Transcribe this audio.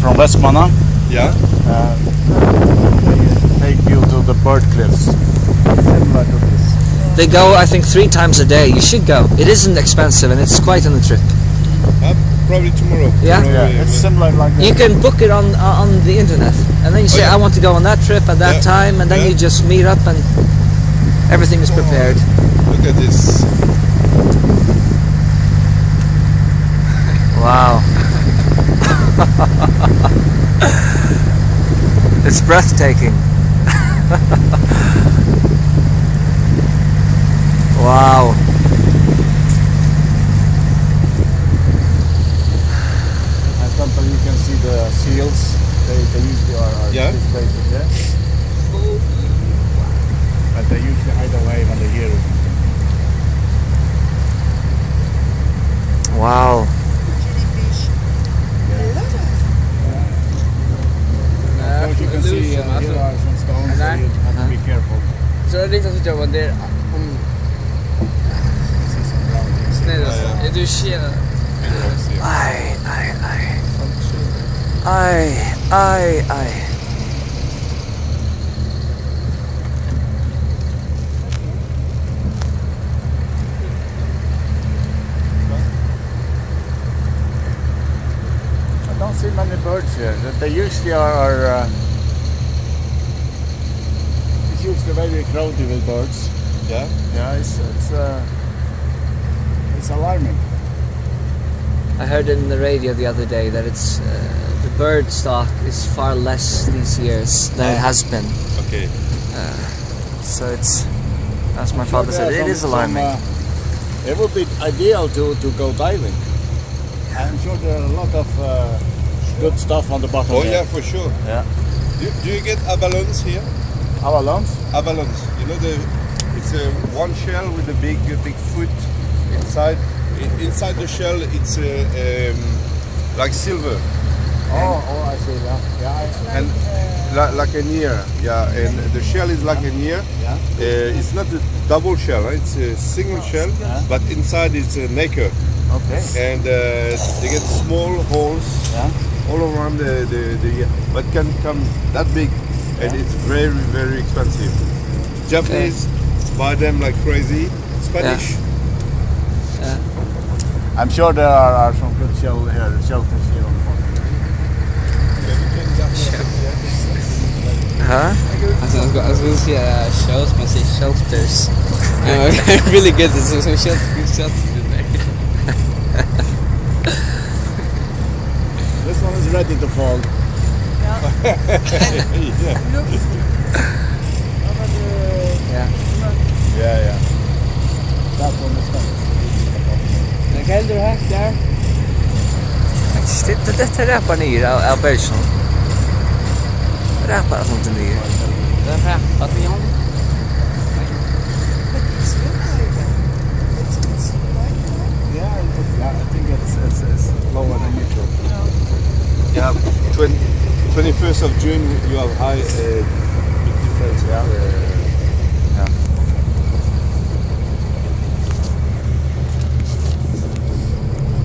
from Westmanna. Yeah. They take you to the bird cliffs. Similar to this. They go, I think, 3 times a day. You should go. It isn't expensive and it's quite on the trip. Probably tomorrow. Yeah? Yeah, it's similar like that. You can book it on the internet, and then you say, yeah. I want to go on that trip at that time, and then you just meet up and everything is prepared. Look at this. Wow. It's breathtaking. Wow. And sometimes you can see the seals. They usually are situated there. But they usually hide away when they hear it. Wow. As you can see, here are some stones, so you have to be careful. Så det är lite så jag var där Är du tjena? Aj, aj, aj. Aj, aj, aj. I don't see many birds here. They usually are it's usually very crowded with birds. Yeah. Yeah, it's alarming. I heard in the radio the other day that it's the bird stock is far less these years than it has been. Okay. So it's, as my father said, it is alarming. It would be ideal to go diving. I'm sure there are a lot of good stuff on the bottom. Oh there. yeah, for sure. Yeah. Do you get abalone here? Abalone? Abalone. You know it's a one shell with a big foot inside. Inside the shell, it's like silver. Oh, I see that. Yeah. And like an ear. Yeah, and the shell is like an ear. Yeah. It's not a double shell. Right? It's a single shell, but inside it's a nacre. Okay. And they get small holes all around the but can come that big, and it's very, very expensive. Japanese buy them like crazy. Spanish. Yeah. I'm sure there are some good shelters here on the bottom. Huh? I was gonna say shells, but say shelters. I'm really good at some shelters in there. This one is ready to fall. Yeah. That one is coming. Kan du hack där? Detta räpar ner av bergson. Räpar sånt ner. Den rappar vi om. Yeah, I think it's lower than usual. Yeah, 21st of June you have high big difference. Yeah.